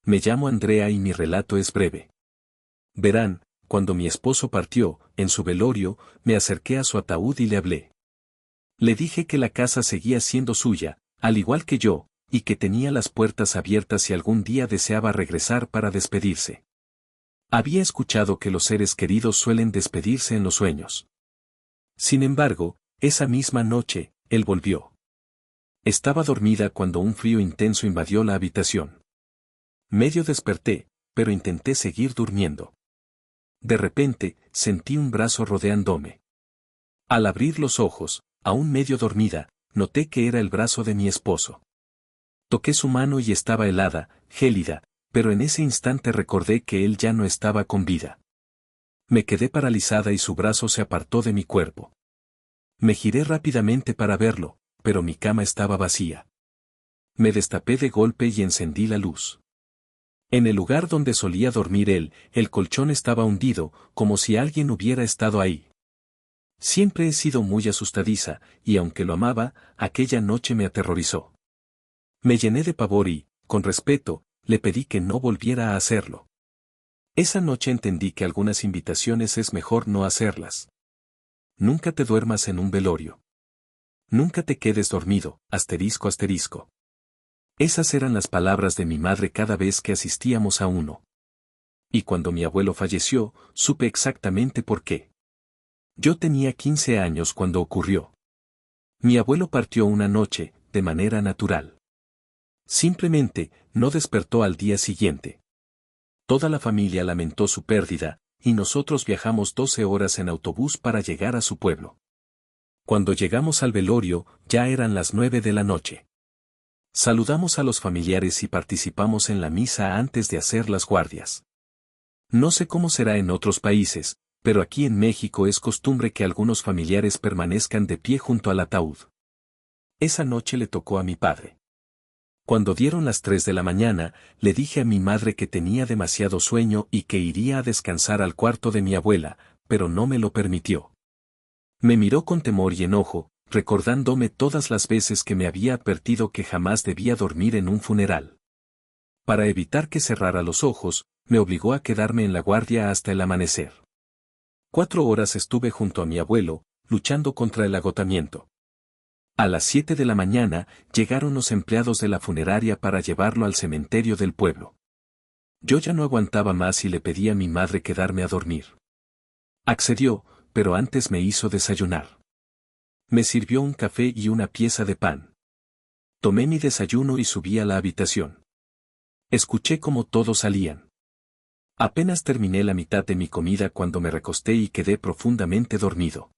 Me llamo Andrea y mi relato es breve. Verán, cuando mi esposo partió, en su velorio, me acerqué a su ataúd y le hablé. Le dije que la casa seguía siendo suya, al igual que yo, y que tenía las puertas abiertas si algún día deseaba regresar para despedirse. Había escuchado que los seres queridos suelen despedirse en los sueños. Sin embargo, esa misma noche, él volvió. Estaba dormida cuando un frío intenso invadió la habitación. Medio desperté, pero intenté seguir durmiendo. De repente, sentí un brazo rodeándome. Al abrir los ojos, aún medio dormida, noté que era el brazo de mi esposo. Toqué su mano y estaba helada, gélida, pero en ese instante recordé que él ya no estaba con vida. Me quedé paralizada y su brazo se apartó de mi cuerpo. Me giré rápidamente para verlo, pero mi cama estaba vacía. Me destapé de golpe y encendí la luz. En el lugar donde solía dormir él, el colchón estaba hundido, como si alguien hubiera estado ahí. Siempre he sido muy asustadiza, y aunque lo amaba, aquella noche me aterrorizó. Me llené de pavor y, con respeto, le pedí que no volviera a hacerlo. Esa noche entendí que algunas invitaciones es mejor no hacerlas. Nunca te duermas en un velorio. Nunca te quedes dormido, asterisco asterisco. Esas eran las palabras de mi madre cada vez que asistíamos a uno. Y cuando mi abuelo falleció, supe exactamente por qué. Yo tenía 15 años cuando ocurrió. Mi abuelo partió una noche, de manera natural. Simplemente, no despertó al día siguiente. Toda la familia lamentó su pérdida, y nosotros viajamos 12 horas en autobús para llegar a su pueblo. Cuando llegamos al velorio, ya eran las 9 de la noche. Saludamos a los familiares y participamos en la misa antes de hacer las guardias. No sé cómo será en otros países, pero aquí en México es costumbre que algunos familiares permanezcan de pie junto al ataúd. Esa noche le tocó a mi padre. Cuando dieron las 3 de la mañana, le dije a mi madre que tenía demasiado sueño y que iría a descansar al cuarto de mi abuela, pero no me lo permitió. Me miró con temor y enojo, recordándome todas las veces que me había advertido que jamás debía dormir en un funeral. Para evitar que cerrara los ojos, me obligó a quedarme en la guardia hasta el amanecer. 4 horas estuve junto a mi abuelo, luchando contra el agotamiento. A las 7 de la mañana, llegaron los empleados de la funeraria para llevarlo al cementerio del pueblo. Yo ya no aguantaba más y le pedí a mi madre quedarme a dormir. Accedió, pero antes me hizo desayunar. Me sirvió un café y una pieza de pan. Tomé mi desayuno y subí a la habitación. Escuché cómo todos salían. Apenas terminé la mitad de mi comida cuando me recosté y quedé profundamente dormido.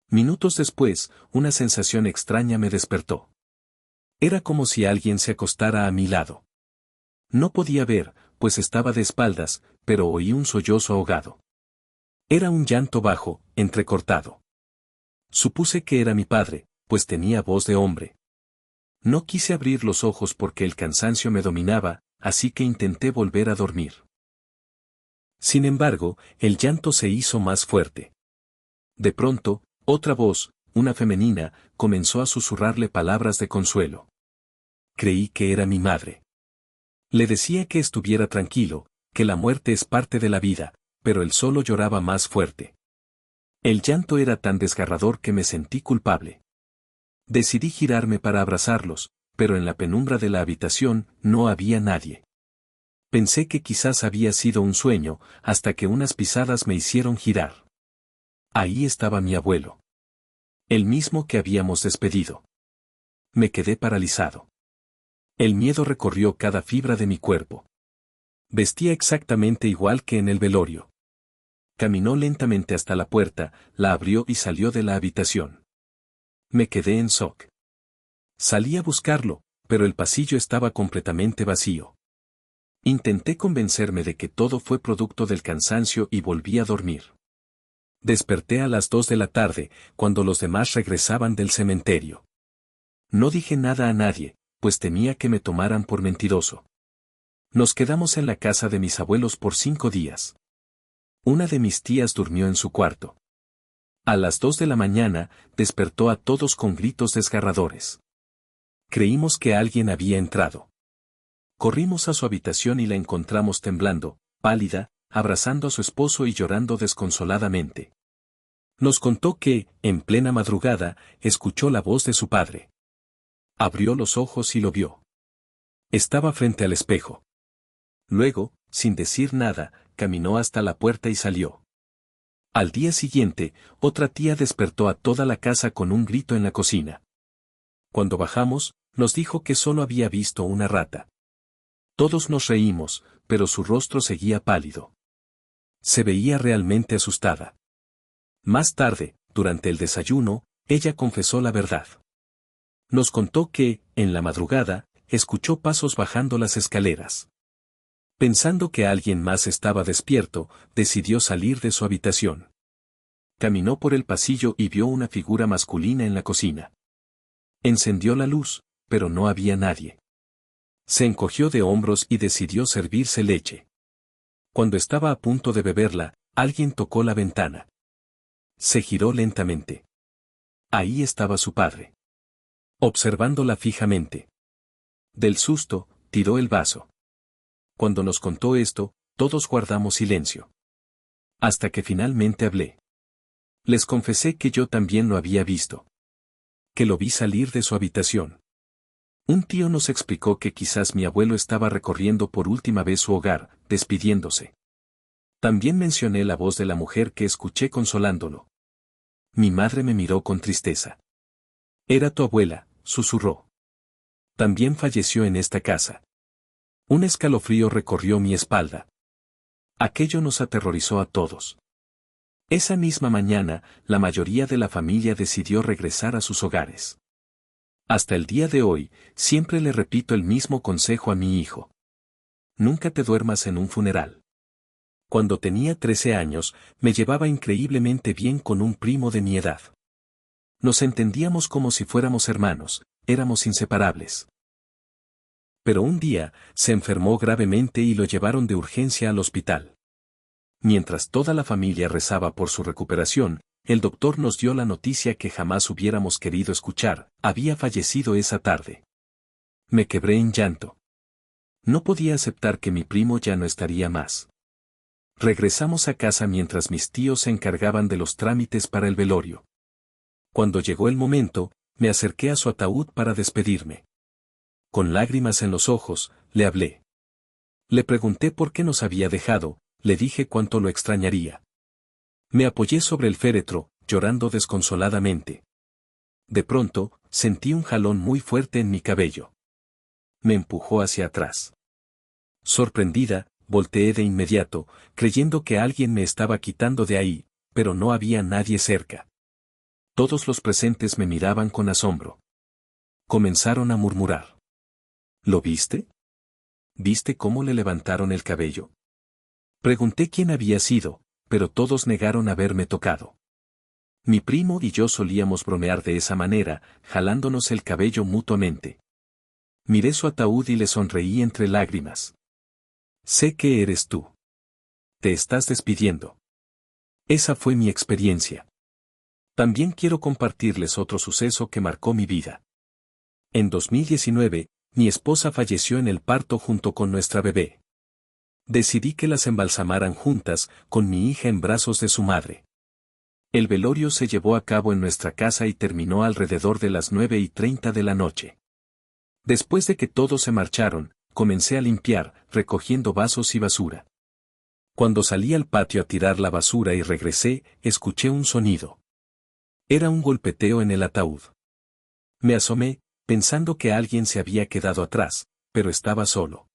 Minutos después, una sensación extraña me despertó. Era como si alguien se acostara a mi lado. No podía ver, pues estaba de espaldas, pero oí un sollozo ahogado. Era un llanto bajo, entrecortado. Supuse que era mi padre, pues tenía voz de hombre. No quise abrir los ojos porque el cansancio me dominaba, así que intenté volver a dormir. Sin embargo, el llanto se hizo más fuerte. De pronto, otra voz, una femenina, comenzó a susurrarle palabras de consuelo. Creí que era mi madre. Le decía que estuviera tranquilo, que la muerte es parte de la vida, pero él solo lloraba más fuerte. El llanto era tan desgarrador que me sentí culpable. Decidí girarme para abrazarlos, pero en la penumbra de la habitación no había nadie. Pensé que quizás había sido un sueño, hasta que unas pisadas me hicieron girar. Ahí estaba mi abuelo. El mismo que habíamos despedido. Me quedé paralizado. El miedo recorrió cada fibra de mi cuerpo. Vestía exactamente igual que en el velorio. Caminó lentamente hasta la puerta, la abrió y salió de la habitación. Me quedé en shock. Salí a buscarlo, pero el pasillo estaba completamente vacío. Intenté convencerme de que todo fue producto del cansancio y volví a dormir. Desperté a las 2 de la tarde, cuando los demás regresaban del cementerio. No dije nada a nadie, pues temía que me tomaran por mentiroso. Nos quedamos en la casa de mis abuelos por 5 días. Una de mis tías durmió en su cuarto. A las 2 de la mañana, despertó a todos con gritos desgarradores. Creímos que alguien había entrado. Corrimos a su habitación y la encontramos temblando, pálida, abrazando a su esposo y llorando desconsoladamente. Nos contó que, en plena madrugada, escuchó la voz de su padre. Abrió los ojos y lo vio. Estaba frente al espejo. Luego, sin decir nada, caminó hasta la puerta y salió. Al día siguiente, otra tía despertó a toda la casa con un grito en la cocina. Cuando bajamos, nos dijo que solo había visto una rata. Todos nos reímos, pero su rostro seguía pálido. Se veía realmente asustada. Más tarde, durante el desayuno, ella confesó la verdad. Nos contó que, en la madrugada, escuchó pasos bajando las escaleras. Pensando que alguien más estaba despierto, decidió salir de su habitación. Caminó por el pasillo y vio una figura masculina en la cocina. Encendió la luz, pero no había nadie. Se encogió de hombros y decidió servirse leche. Cuando estaba a punto de beberla, alguien tocó la ventana. Se giró lentamente. Ahí estaba su padre. Observándola fijamente. Del susto, tiró el vaso. Cuando nos contó esto, todos guardamos silencio. Hasta que finalmente hablé. Les confesé que yo también lo había visto. Que lo vi salir de su habitación. Un tío nos explicó que quizás mi abuelo estaba recorriendo por última vez su hogar, despidiéndose. También mencioné la voz de la mujer que escuché consolándolo. Mi madre me miró con tristeza. Era tu abuela, susurró. También falleció en esta casa. Un escalofrío recorrió mi espalda. Aquello nos aterrorizó a todos. Esa misma mañana, la mayoría de la familia decidió regresar a sus hogares. Hasta el día de hoy, siempre le repito el mismo consejo a mi hijo. Nunca te duermas en un funeral. Cuando tenía 13 años, me llevaba increíblemente bien con un primo de mi edad. Nos entendíamos como si fuéramos hermanos, éramos inseparables. Pero un día, se enfermó gravemente y lo llevaron de urgencia al hospital. Mientras toda la familia rezaba por su recuperación, el doctor nos dio la noticia que jamás hubiéramos querido escuchar: había fallecido esa tarde. Me quebré en llanto. No podía aceptar que mi primo ya no estaría más. Regresamos a casa mientras mis tíos se encargaban de los trámites para el velorio. Cuando llegó el momento, me acerqué a su ataúd para despedirme. Con lágrimas en los ojos, le hablé. Le pregunté por qué nos había dejado, le dije cuánto lo extrañaría. Me apoyé sobre el féretro, llorando desconsoladamente. De pronto, sentí un jalón muy fuerte en mi cabello. Me empujó hacia atrás. Sorprendida, volteé de inmediato, creyendo que alguien me estaba quitando de ahí, pero no había nadie cerca. Todos los presentes me miraban con asombro. Comenzaron a murmurar. ¿Lo viste? ¿Viste cómo le levantaron el cabello? Pregunté quién había sido, pero todos negaron haberme tocado. Mi primo y yo solíamos bromear de esa manera, jalándonos el cabello mutuamente. Miré su ataúd y le sonreí entre lágrimas. Sé que eres tú. Te estás despidiendo. Esa fue mi experiencia. También quiero compartirles otro suceso que marcó mi vida. En 2019, mi esposa falleció en el parto junto con nuestra bebé. Decidí que las embalsamaran juntas, con mi hija en brazos de su madre. El velorio se llevó a cabo en nuestra casa y terminó alrededor de las 9:30 de la noche. Después de que todos se marcharon, comencé a limpiar, recogiendo vasos y basura. Cuando salí al patio a tirar la basura y regresé, escuché un sonido. Era un golpeteo en el ataúd. Me asomé, pensando que alguien se había quedado atrás, pero estaba solo.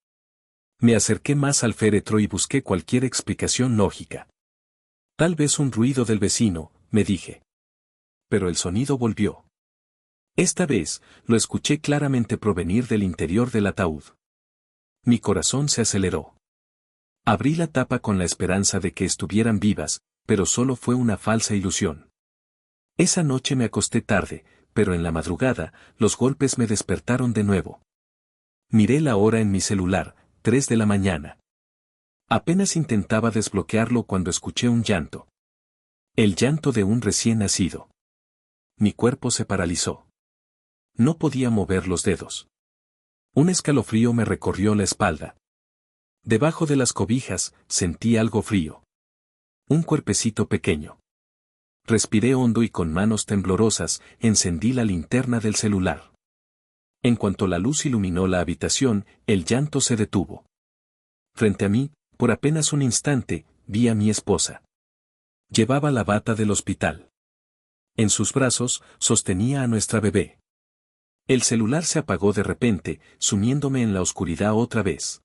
Me acerqué más al féretro y busqué cualquier explicación lógica. Tal vez un ruido del vecino, me dije. Pero el sonido volvió. Esta vez, lo escuché claramente provenir del interior del ataúd. Mi corazón se aceleró. Abrí la tapa con la esperanza de que estuvieran vivas, pero solo fue una falsa ilusión. Esa noche me acosté tarde, pero en la madrugada, los golpes me despertaron de nuevo. Miré la hora en mi celular, 3 de la mañana. Apenas intentaba desbloquearlo cuando escuché un llanto. El llanto de un recién nacido. Mi cuerpo se paralizó. No podía mover los dedos. Un escalofrío me recorrió la espalda. Debajo de las cobijas, sentí algo frío. Un cuerpecito pequeño. Respiré hondo y con manos temblorosas, encendí la linterna del celular. En cuanto la luz iluminó la habitación, el llanto se detuvo. Frente a mí, por apenas un instante, vi a mi esposa. Llevaba la bata del hospital. En sus brazos, sostenía a nuestra bebé. El celular se apagó de repente, sumiéndome en la oscuridad otra vez.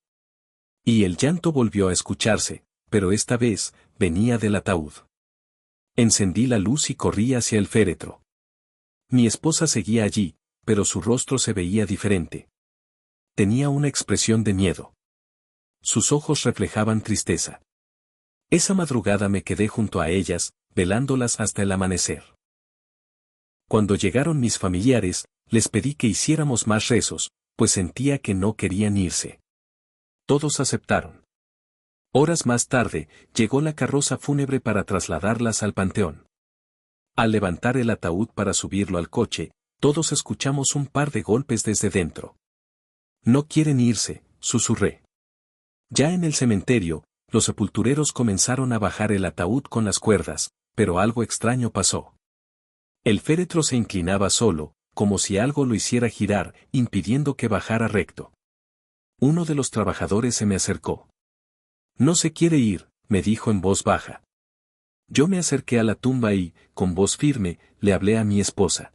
Y el llanto volvió a escucharse, pero esta vez, venía del ataúd. Encendí la luz y corrí hacia el féretro. Mi esposa seguía allí, pero su rostro se veía diferente. Tenía una expresión de miedo. Sus ojos reflejaban tristeza. Esa madrugada me quedé junto a ellas, velándolas hasta el amanecer. Cuando llegaron mis familiares, les pedí que hiciéramos más rezos, pues sentía que no querían irse. Todos aceptaron. Horas más tarde, llegó la carroza fúnebre para trasladarlas al panteón. Al levantar el ataúd para subirlo al coche, todos escuchamos un par de golpes desde dentro. No quieren irse, susurré. Ya en el cementerio, los sepultureros comenzaron a bajar el ataúd con las cuerdas, pero algo extraño pasó. El féretro se inclinaba solo, como si algo lo hiciera girar, impidiendo que bajara recto. Uno de los trabajadores se me acercó. No se quiere ir, me dijo en voz baja. Yo me acerqué a la tumba y, con voz firme, le hablé a mi esposa.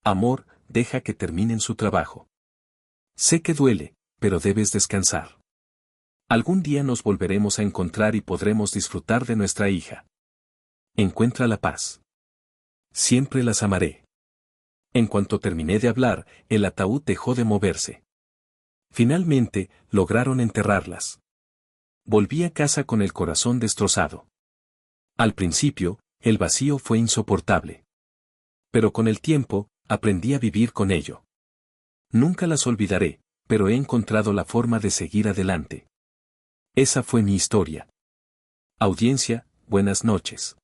Amor, deja que terminen su trabajo. Sé que duele, pero debes descansar. Algún día nos volveremos a encontrar y podremos disfrutar de nuestra hija. Encuentra la paz. Siempre las amaré. En cuanto terminé de hablar, el ataúd dejó de moverse. Finalmente, lograron enterrarlas. Volví a casa con el corazón destrozado. Al principio, el vacío fue insoportable. Pero con el tiempo, aprendí a vivir con ello. Nunca las olvidaré, pero he encontrado la forma de seguir adelante. Esa fue mi historia. Audiencia, buenas noches.